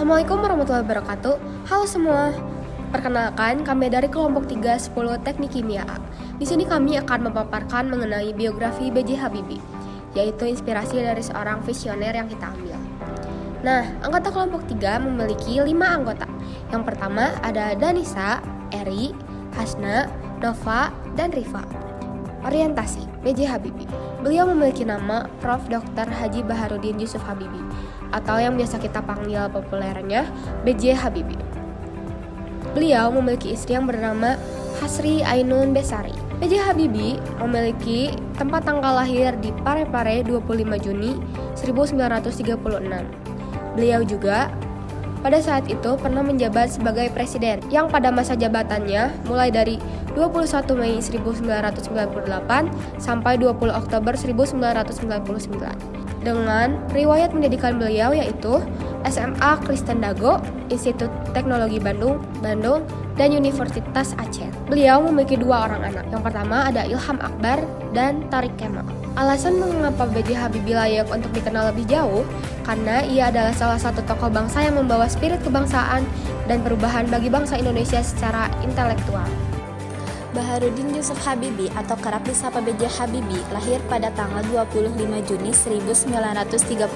Assalamualaikum warahmatullahi wabarakatuh. Halo semua. Perkenalkan, kami dari kelompok 310 Teknik Kimia A. Di sini kami akan memaparkan mengenai biografi B.J. Habibie, yaitu inspirasi dari seorang visioner yang kita ambil. Nah, anggota kelompok 3 memiliki 5 anggota. Yang pertama ada Danisa, Eri, Hasna, Nova, dan Rifa. Orientasi B.J. Habibie. Beliau memiliki nama Prof. Dr. Haji Baharudin Yusuf Habibie, atau yang biasa kita panggil populernya B.J. Habibie. Beliau memiliki istri yang bernama Hasri Ainun Besari. B.J. Habibie memiliki tempat tanggal lahir di Parepare 25 Juni 1936. Beliau juga pada saat itu pernah menjabat sebagai presiden yang pada masa jabatannya mulai dari 21 Mei 1998 sampai 20 Oktober 1999. Dengan riwayat pendidikan beliau yaitu SMA Kristen Dago, Institut Teknologi Bandung, dan Universitas Aceh. Beliau memiliki 2 orang anak. Yang pertama ada Ilham Akbar dan Tarik Kemal. Alasan mengapa B.J. Habibie layak untuk dikenal lebih jauh karena ia adalah salah satu tokoh bangsa yang membawa spirit kebangsaan dan perubahan bagi bangsa Indonesia secara intelektual. Baharudin Yusuf Habibie atau kerap disapa B.J. Habibie lahir pada tanggal 25 Juni 1936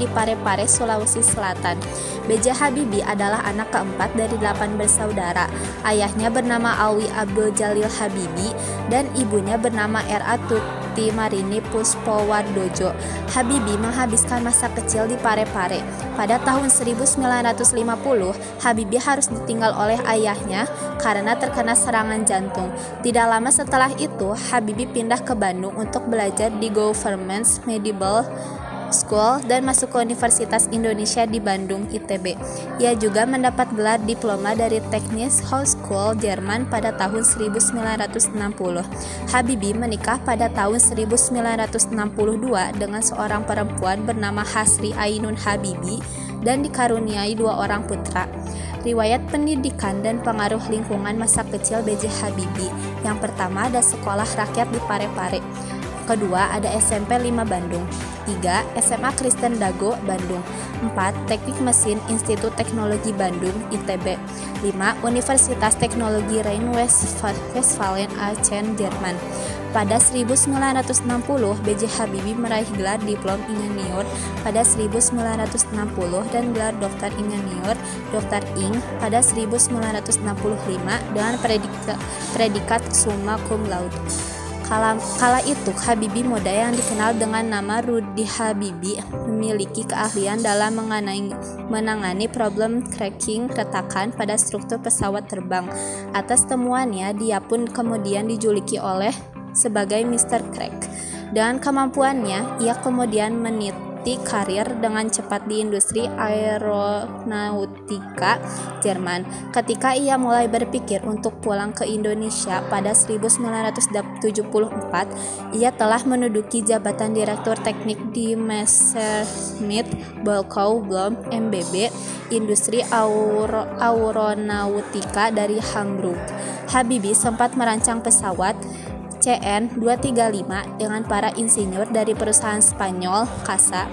di Parepare, Sulawesi Selatan. B.J. Habibie adalah anak keempat dari 8 bersaudara. Ayahnya bernama Alwi Abdul Jalil Habibie dan ibunya bernama R.A. Tuti Marini Puspowardojo. Habibie menghabiskan masa kecil di Parepare. Pada tahun 1950, Habibie harus ditinggal oleh ayahnya karena terkena serangan jantung. Tidak lama setelah itu, Habibie pindah ke Bandung untuk belajar di Government Medical School dan masuk ke Universitas Indonesia di Bandung (ITB). Ia juga mendapat gelar diploma dari Technische Hochschule Jerman pada tahun 1960. Habibie menikah pada tahun 1962 dengan seorang perempuan bernama Hasri Ainun Habibie dan dikaruniai 2 orang putra. Riwayat pendidikan dan pengaruh lingkungan masa kecil B.J. Habibie. Yang pertama ada sekolah rakyat di Parepare. Kedua ada SMP 5 Bandung. 3. SMA Kristen Dago Bandung. 4. Teknik Mesin Institut Teknologi Bandung (ITB). 5. Universitas Teknologi Rhein-Westfalen Aachen Jerman. Pada 1960, B.J. Habibie meraih gelar diplom ingenieur pada 1960 dan gelar doktor ingenieur Dr. Ing pada 1965 dengan predikat summa cum laude. Kala itu, Habibie muda yang dikenal dengan nama Rudy Habibie memiliki keahlian dalam menangani problem cracking retakan pada struktur pesawat terbang. Atas temuannya, dia pun kemudian dijuluki sebagai Mr. Crack. Dengan kemampuannya, ia kemudian meniti karir dengan cepat di industri aeronautika Jerman. Ketika ia mulai berpikir untuk pulang ke Indonesia pada 1974, ia telah menduduki jabatan Direktur Teknik di Messerschmitt Bölkow Blohm MBB, industri aeronautika dari Hamburg. Habibie sempat merancang pesawat CN-235 dengan para insinyur dari perusahaan Spanyol CASA.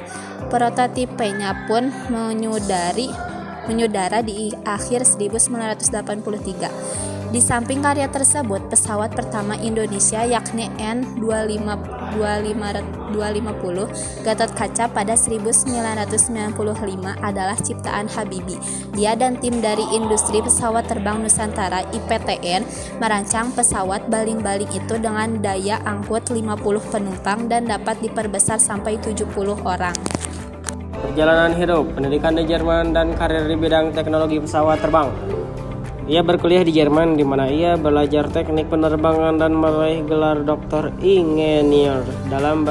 Prototipenya pun menyudara di akhir 1983. Di samping karya tersebut, pesawat pertama Indonesia yakni N250 Gatot Kaca pada 1995 adalah ciptaan Habibie. Dia dan tim dari industri pesawat terbang Nusantara (IPTN) merancang pesawat baling-baling itu dengan daya angkut 50 penumpang dan dapat diperbesar sampai 70 orang. Perjalanan hidup, pendidikan di Jerman, dan karir di bidang teknologi pesawat terbang. Ia berkuliah di Jerman, di mana ia belajar teknik penerbangan dan meraih gelar doktor ingenieur dalam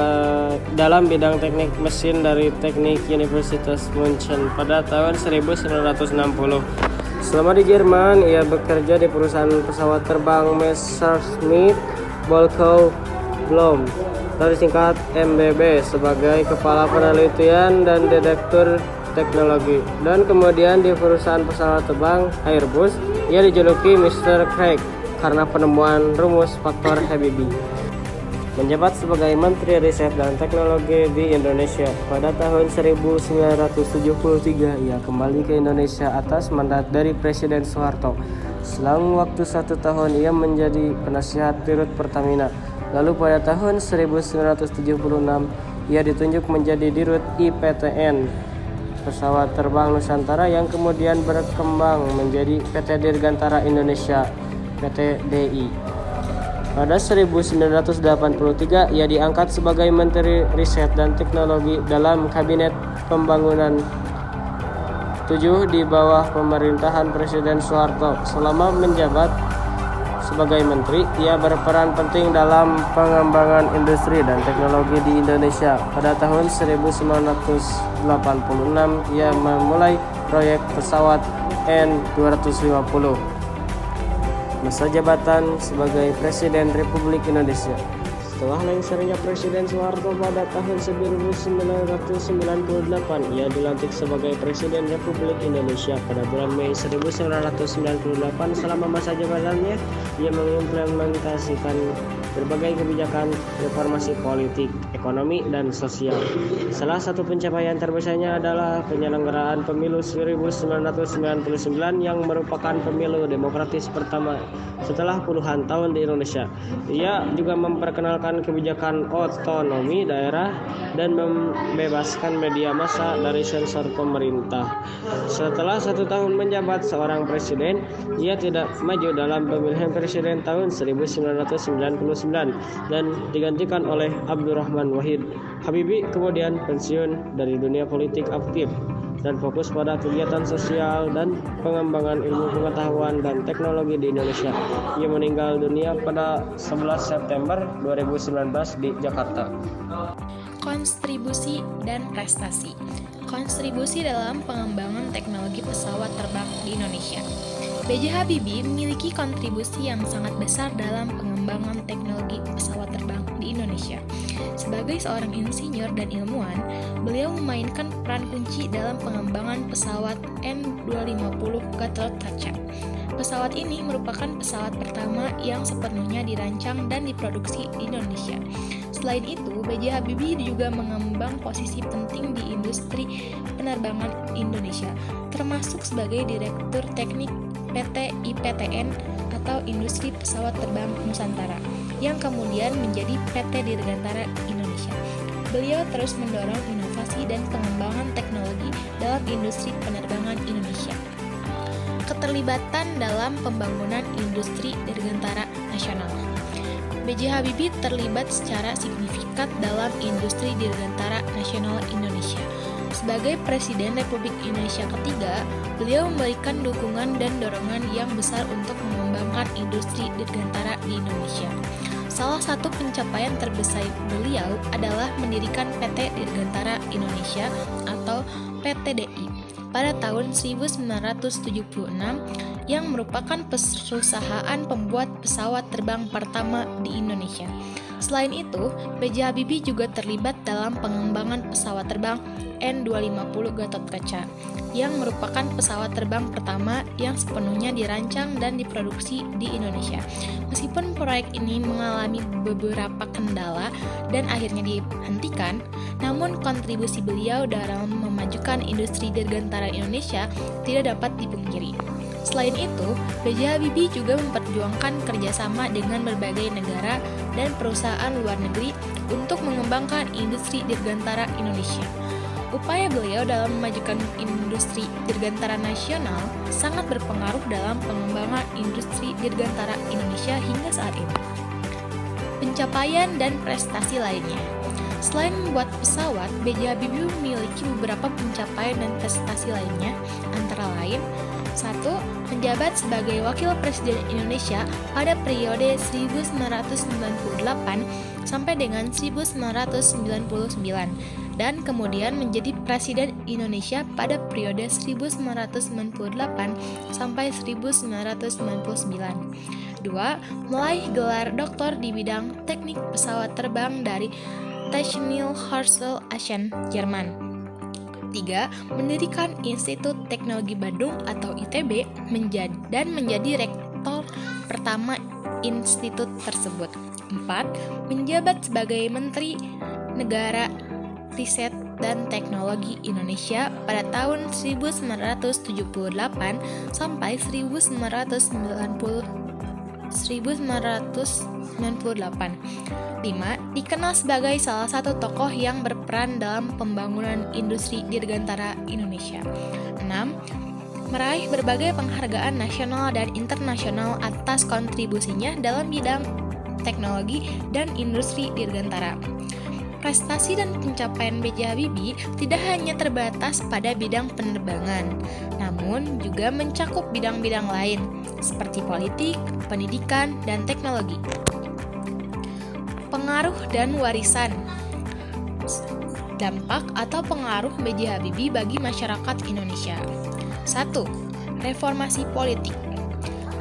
bidang teknik mesin dari Teknik Universitas München pada tahun 1960. Selama di Jerman, ia bekerja di perusahaan pesawat terbang Messerschmitt Bölkow Blohm, dari singkat MBB, sebagai kepala penelitian dan direktur teknologi, dan kemudian di perusahaan pesawat terbang Airbus. Ia dijuluki Mr. Crack karena penemuan rumus faktor Habibie. menjabat sebagai Menteri Riset dan Teknologi di Indonesia. Pada tahun 1973, ia kembali ke Indonesia atas mandat dari Presiden Soeharto. Selang waktu 1 tahun, ia menjadi penasihat Dirut Pertamina. Lalu pada tahun 1976, ia ditunjuk menjadi Dirut IPTN, Pesawat Terbang Nusantara, yang kemudian berkembang menjadi PT Dirgantara Indonesia, PT DI. Pada 1983, ia diangkat sebagai Menteri Riset dan Teknologi dalam Kabinet Pembangunan 7 di bawah pemerintahan Presiden Soeharto. Selama menjabat sebagai menteri, ia berperan penting dalam pengembangan industri dan teknologi di Indonesia. Pada tahun 1986, ia memulai proyek pesawat N250. Masa jabatan sebagai Presiden Republik Indonesia. Setelah lengsernya Presiden Soeharto pada tahun 1998, ia dilantik sebagai Presiden Republik Indonesia pada bulan Mei 1998. Selama masa jabatannya, ia mengimplementasikan berbagai kebijakan reformasi politik, ekonomi, dan sosial. Salah satu pencapaian terbesarnya adalah penyelenggaraan pemilu 1999 yang merupakan pemilu demokratis pertama setelah puluhan tahun di Indonesia. Ia juga memperkenalkan kebijakan otonomi daerah dan membebaskan media massa dari sensor pemerintah. Setelah 1 tahun menjabat seorang presiden, ia tidak maju dalam pemilihan presiden tahun 1999 dan digantikan oleh Abdurrahman Wahid. Habibie kemudian pensiun dari dunia politik aktif dan fokus pada kegiatan sosial dan pengembangan ilmu pengetahuan dan teknologi di Indonesia. Ia meninggal dunia pada 11 September 2019 di Jakarta. Kontribusi dan prestasi. Kontribusi dalam pengembangan teknologi pesawat terbang di Indonesia. B.J. Habibie memiliki kontribusi yang sangat besar dalam pengembangan teknologi pesawat terbang di Indonesia. Sebagai seorang insinyur dan ilmuwan, beliau memainkan peran kunci dalam pengembangan pesawat N250 Gatot Kaca. Pesawat ini merupakan pesawat pertama yang sepenuhnya dirancang dan diproduksi di Indonesia. Selain itu, B.J. Habibie juga mengembang posisi penting di industri penerbangan Indonesia, termasuk sebagai Direktur Teknik PT IPTN atau Industri Pesawat Terbang Nusantara, yang kemudian menjadi PT Dirgantara Indonesia. Beliau terus mendorong inovasi dan pengembangan teknologi dalam industri penerbangan Indonesia. Keterlibatan dalam pembangunan industri dirgantara nasional. B.J. Habibie terlibat secara signifikan dalam industri dirgantara nasional Indonesia. Sebagai Presiden Republik Indonesia ketiga, beliau memberikan dukungan dan dorongan yang besar untuk mengembangkan industri dirgantara di Indonesia. Salah satu pencapaian terbesar beliau adalah mendirikan PT Dirgantara Indonesia atau PTDI pada tahun 1976 yang merupakan perusahaan pembuat pesawat terbang pertama di Indonesia. Selain itu, B.J. Habibie juga terlibat dalam pengembangan pesawat terbang N250 Gatot Kaca, yang merupakan pesawat terbang pertama yang sepenuhnya dirancang dan diproduksi di Indonesia. Meskipun proyek ini mengalami beberapa kendala dan akhirnya dihentikan, namun kontribusi beliau dalam memajukan industri dirgantara Indonesia tidak dapat dipungkiri. Selain itu, B.J. Habibie juga memperjuangkan kerjasama dengan berbagai negara dan perusahaan luar negeri untuk mengembangkan industri dirgantara Indonesia. Upaya beliau dalam memajukan industri dirgantara nasional sangat berpengaruh dalam pengembangan industri dirgantara Indonesia hingga saat ini. Pencapaian dan prestasi lainnya. Selain membuat pesawat, B.J. Habibie memiliki beberapa pencapaian dan prestasi lainnya, antara lain 1. Menjabat sebagai Wakil Presiden Indonesia pada periode 1998 sampai dengan 1999 dan kemudian menjadi Presiden Indonesia pada periode 1998 sampai 1999. 2. Meraih gelar doktor di bidang teknik pesawat terbang dari Technische Hochschule Aachen, Jerman. 3. Mendirikan Institut Teknologi Bandung atau ITB dan menjadi rektor pertama institut tersebut. 4. Menjabat sebagai Menteri Negara Riset dan Teknologi Indonesia pada tahun 1978 sampai 1998. 5. Dikenal sebagai salah satu tokoh yang berperan dalam pembangunan industri dirgantara Indonesia. 6. Meraih berbagai penghargaan nasional dan internasional atas kontribusinya dalam bidang teknologi dan industri dirgantara. Prestasi dan pencapaian B.J. Habibie tidak hanya terbatas pada bidang penerbangan, namun juga mencakup bidang-bidang lain seperti politik, pendidikan, dan teknologi. Pengaruh dan warisan. Dampak atau pengaruh B.J. Habibie bagi masyarakat Indonesia. 1. Reformasi politik.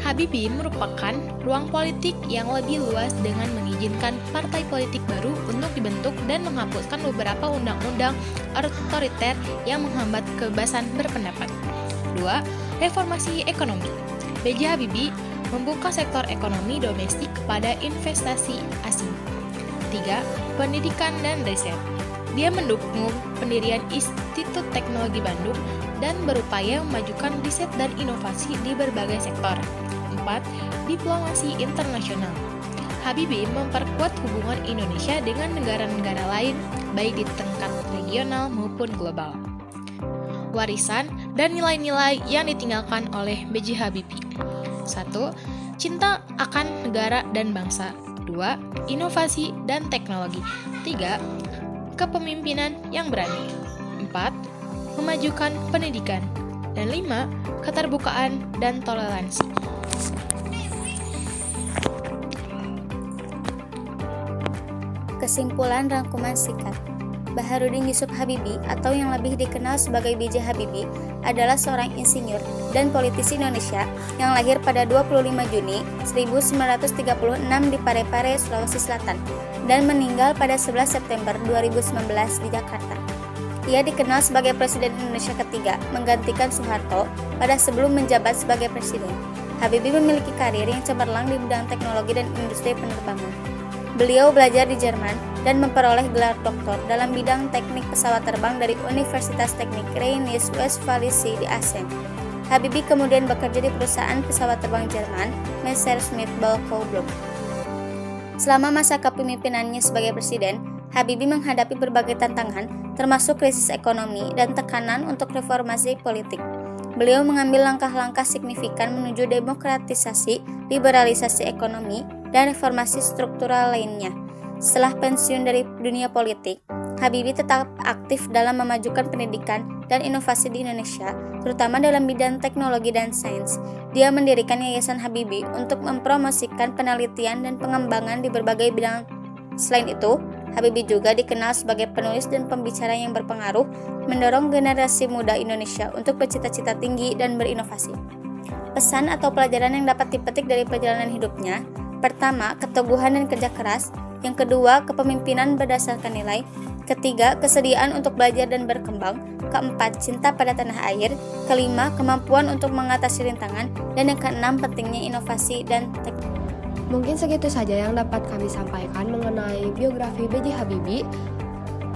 Habibie merupakan ruang politik yang lebih luas dengan mengizinkan partai politik baru untuk dibentuk dan menghapuskan beberapa undang-undang otoriter yang menghambat kebebasan berpendapat. 2. Reformasi ekonomi. B.J. Habibie membuka sektor ekonomi domestik kepada investasi asing. 3. Pendidikan dan riset. Dia mendukung pendirian Institut Teknologi Bandung dan berupaya memajukan riset dan inovasi di berbagai sektor. 4. Diplomasi internasional. Habibie memperkuat hubungan Indonesia dengan negara-negara lain, baik di tingkat regional maupun global. Warisan dan nilai-nilai yang ditinggalkan oleh B.J. Habibie. 1. Cinta akan negara dan bangsa. 2. Inovasi dan teknologi. 3. Kepemimpinan yang berani. 4. Memajukan pendidikan. Dan 5. Keterbukaan dan toleransi. Kesimpulan rangkuman singkat. Baharudin Yusuf Habibie atau yang lebih dikenal sebagai B.J. Habibie adalah seorang insinyur dan politisi Indonesia yang lahir pada 25 Juni 1936 di Parepare, Sulawesi Selatan dan meninggal pada 11 September 2019 di Jakarta. Ia dikenal sebagai Presiden Indonesia ketiga, menggantikan Soeharto pada sebelum menjabat sebagai Presiden. Habibie memiliki karir yang cemerlang di bidang teknologi dan industri penerbangan. Beliau belajar di Jerman dan memperoleh gelar doktor dalam bidang teknik pesawat terbang dari Universitas Teknik Rhein-Westfalia di Aachen. Habibie kemudian bekerja di perusahaan pesawat terbang Jerman, Messerschmitt Bölkow Block. Selama masa kepemimpinannya sebagai presiden, Habibie menghadapi berbagai tantangan, termasuk krisis ekonomi dan tekanan untuk reformasi politik. Beliau mengambil langkah-langkah signifikan menuju demokratisasi, liberalisasi ekonomi, dan reformasi struktural lainnya. Setelah pensiun dari dunia politik, Habibie tetap aktif dalam memajukan pendidikan dan inovasi di Indonesia, terutama dalam bidang teknologi dan sains. Dia mendirikan Yayasan Habibie untuk mempromosikan penelitian dan pengembangan di berbagai bidang. Selain itu, Habibie juga dikenal sebagai penulis dan pembicara yang berpengaruh, mendorong generasi muda Indonesia untuk bercita-cita tinggi dan berinovasi. Pesan atau pelajaran yang dapat dipetik dari perjalanan hidupnya: pertama, keteguhan dan kerja keras. Yang kedua, kepemimpinan berdasarkan nilai. Ketiga, kesediaan untuk belajar dan berkembang. Keempat, cinta pada tanah air. Kelima, kemampuan untuk mengatasi rintangan. Dan yang keenam, pentingnya inovasi dan teknologi. Mungkin segitu saja yang dapat kami sampaikan mengenai biografi B.J. Habibie.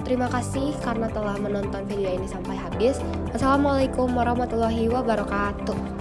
Terima kasih karena telah menonton video ini sampai habis. Wassalamualaikum warahmatullahi wabarakatuh.